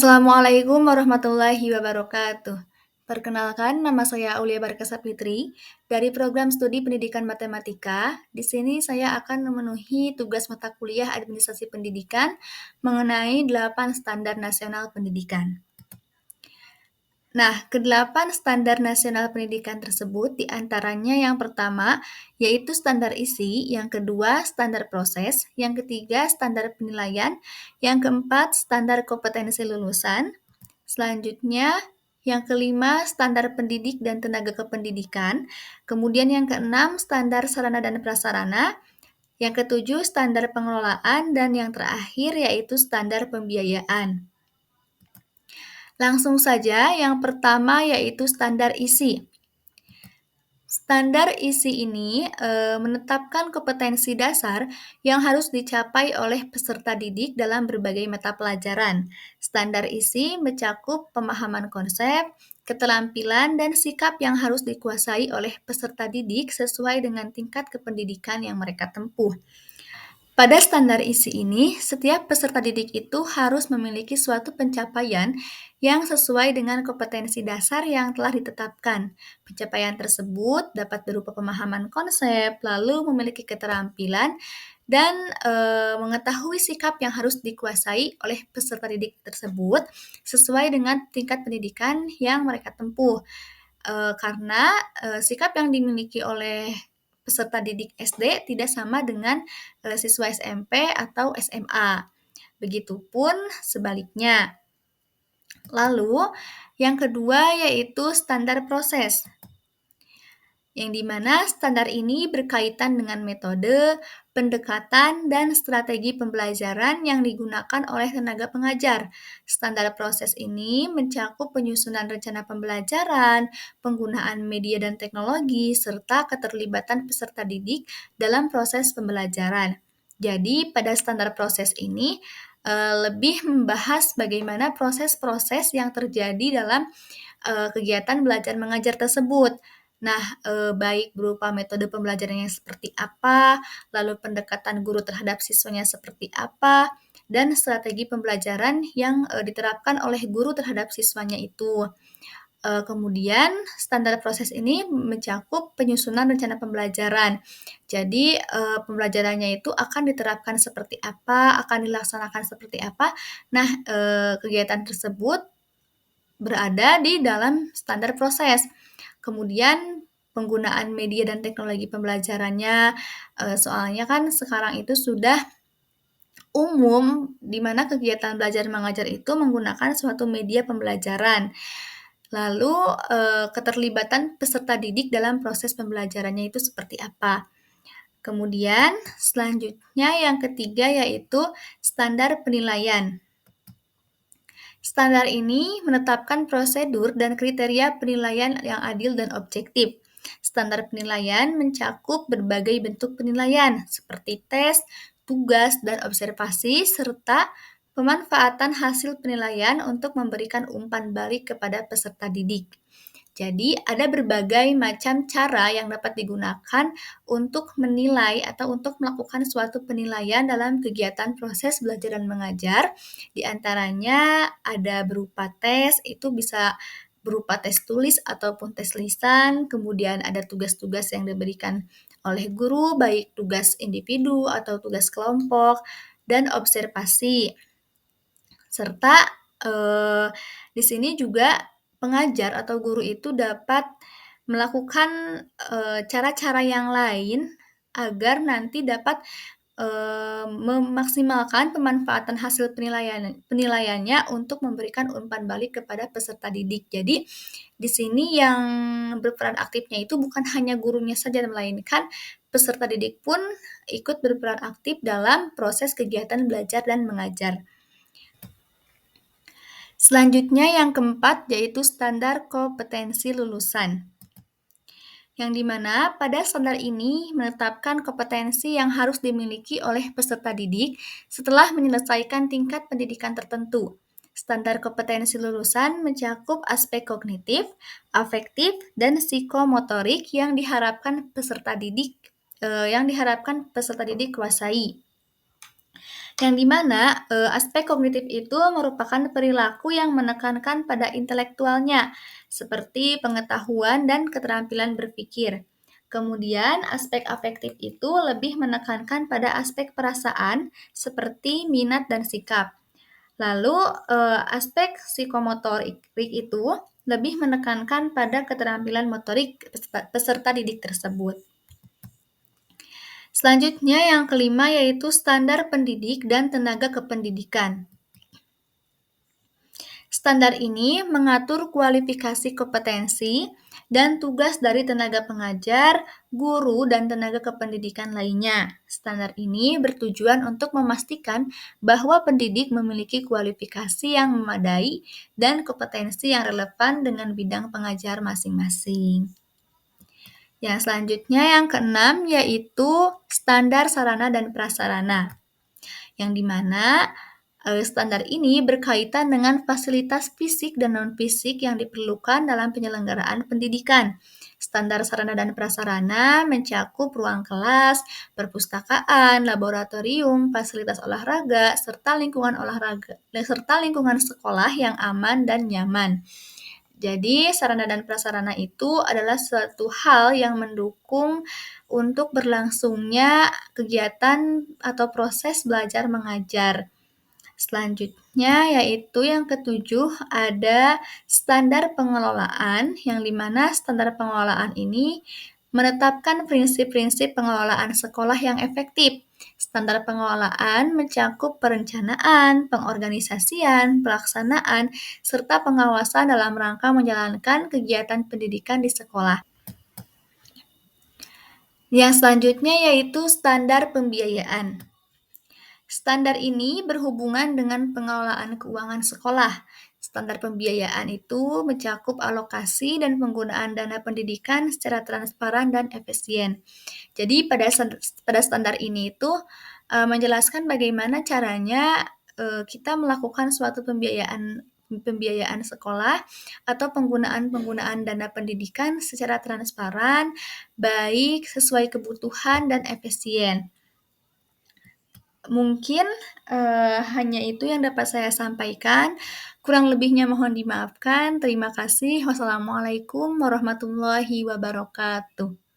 Assalamualaikum warahmatullahi wabarakatuh. Perkenalkan, nama saya Aulia Barka Sapitri dari program studi pendidikan matematika. Di sini saya akan memenuhi tugas mata kuliah administrasi pendidikan mengenai 8 standar nasional pendidikan. Nah, ke-8 standar nasional pendidikan tersebut diantaranya yang pertama yaitu standar isi, yang kedua standar proses, yang ketiga standar penilaian, yang keempat standar kompetensi lulusan, selanjutnya yang kelima standar pendidik dan tenaga kependidikan, kemudian yang keenam standar sarana dan prasarana, yang ketujuh standar pengelolaan, dan yang terakhir yaitu standar pembiayaan. Langsung saja, yang pertama yaitu standar isi. Standar isi ini menetapkan kompetensi dasar yang harus dicapai oleh peserta didik dalam berbagai mata pelajaran. Standar isi mencakup pemahaman konsep, keterampilan, dan sikap yang harus dikuasai oleh peserta didik sesuai dengan tingkat kependidikan yang mereka tempuh. Pada standar isi ini, setiap peserta didik itu harus memiliki suatu pencapaian yang sesuai dengan kompetensi dasar yang telah ditetapkan. Pencapaian tersebut dapat berupa pemahaman konsep, lalu memiliki keterampilan, dan mengetahui sikap yang harus dikuasai oleh peserta didik tersebut sesuai dengan tingkat pendidikan yang mereka tempuh. Karena sikap yang dimiliki oleh peserta didik SD tidak sama dengan siswa SMP atau SMA. Begitupun sebaliknya. Lalu, yang kedua yaitu standar proses, yang dimana standar ini berkaitan dengan metode, pendekatan, dan strategi pembelajaran yang digunakan oleh tenaga pengajar. Standar proses ini mencakup penyusunan rencana pembelajaran, penggunaan media dan teknologi, serta keterlibatan peserta didik dalam proses pembelajaran. Jadi, pada standar proses ini lebih membahas bagaimana proses-proses yang terjadi dalam kegiatan belajar mengajar tersebut. Nah, baik berupa metode pembelajarannya seperti apa, lalu pendekatan guru terhadap siswanya seperti apa, dan strategi pembelajaran yang diterapkan oleh guru terhadap siswanya itu. Kemudian, standar proses ini mencakup penyusunan rencana pembelajaran. Jadi, pembelajarannya itu akan diterapkan seperti apa, akan dilaksanakan seperti apa. Nah, kegiatan tersebut berada di dalam standar proses. Kemudian penggunaan media dan teknologi pembelajarannya, soalnya kan sekarang itu sudah umum di mana kegiatan belajar mengajar itu menggunakan suatu media pembelajaran. Lalu, keterlibatan peserta didik dalam proses pembelajarannya itu seperti apa. Kemudian selanjutnya yang ketiga yaitu standar penilaian. Standar ini menetapkan prosedur dan kriteria penilaian yang adil dan objektif. Standar penilaian mencakup berbagai bentuk penilaian seperti tes, tugas, dan observasi, serta pemanfaatan hasil penilaian untuk memberikan umpan balik kepada peserta didik. Jadi, ada berbagai macam cara yang dapat digunakan untuk menilai atau untuk melakukan suatu penilaian dalam kegiatan proses belajar dan mengajar. Di antaranya ada berupa tes, itu bisa berupa tes tulis ataupun tes lisan, kemudian ada tugas-tugas yang diberikan oleh guru, baik tugas individu atau tugas kelompok, dan observasi. Serta di sini juga pengajar atau guru itu dapat melakukan cara-cara yang lain agar nanti dapat memaksimalkan pemanfaatan hasil penilaiannya untuk memberikan umpan balik kepada peserta didik. Jadi, di sini yang berperan aktifnya itu bukan hanya gurunya saja, melainkan peserta didik pun ikut berperan aktif dalam proses kegiatan belajar dan mengajar. Selanjutnya yang keempat yaitu standar kompetensi lulusan, yang dimana pada standar ini menetapkan kompetensi yang harus dimiliki oleh peserta didik setelah menyelesaikan tingkat pendidikan tertentu. Standar kompetensi lulusan mencakup aspek kognitif, afektif, dan psikomotorik yang diharapkan peserta didik kuasai. Yang di mana, aspek kognitif itu merupakan perilaku yang menekankan pada intelektualnya, seperti pengetahuan dan keterampilan berpikir. Kemudian, aspek afektif itu lebih menekankan pada aspek perasaan, seperti minat dan sikap. Lalu, aspek psikomotorik itu lebih menekankan pada keterampilan motorik peserta didik tersebut. Selanjutnya yang kelima yaitu standar pendidik dan tenaga kependidikan. Standar ini mengatur kualifikasi kompetensi dan tugas dari tenaga pengajar, guru, dan tenaga kependidikan lainnya. Standar ini bertujuan untuk memastikan bahwa pendidik memiliki kualifikasi yang memadai dan kompetensi yang relevan dengan bidang pengajar masing-masing. Yang selanjutnya yang keenam yaitu standar sarana dan prasarana, yang dimana standar ini berkaitan dengan fasilitas fisik dan non-fisik yang diperlukan dalam penyelenggaraan pendidikan. Standar sarana dan prasarana mencakup ruang kelas, perpustakaan, laboratorium, fasilitas olahraga, serta lingkungan sekolah yang aman dan nyaman. Jadi, sarana dan prasarana itu adalah suatu hal yang mendukung untuk berlangsungnya kegiatan atau proses belajar mengajar. Selanjutnya yaitu yang ketujuh ada standar pengelolaan, yang dimana standar pengelolaan ini menetapkan prinsip-prinsip pengelolaan sekolah yang efektif. Standar pengelolaan mencakup perencanaan, pengorganisasian, pelaksanaan, serta pengawasan dalam rangka menjalankan kegiatan pendidikan di sekolah. Yang selanjutnya yaitu standar pembiayaan. Standar ini berhubungan dengan pengelolaan keuangan sekolah. Standar pembiayaan itu mencakup alokasi dan penggunaan dana pendidikan secara transparan dan efisien. Jadi pada standar ini itu menjelaskan bagaimana caranya kita melakukan suatu pembiayaan sekolah atau penggunaan dana pendidikan secara transparan, baik, sesuai kebutuhan dan efisien. Mungkin hanya itu yang dapat saya sampaikan. Kurang lebihnya mohon dimaafkan. Terima kasih. Wassalamualaikum warahmatullahi wabarakatuh.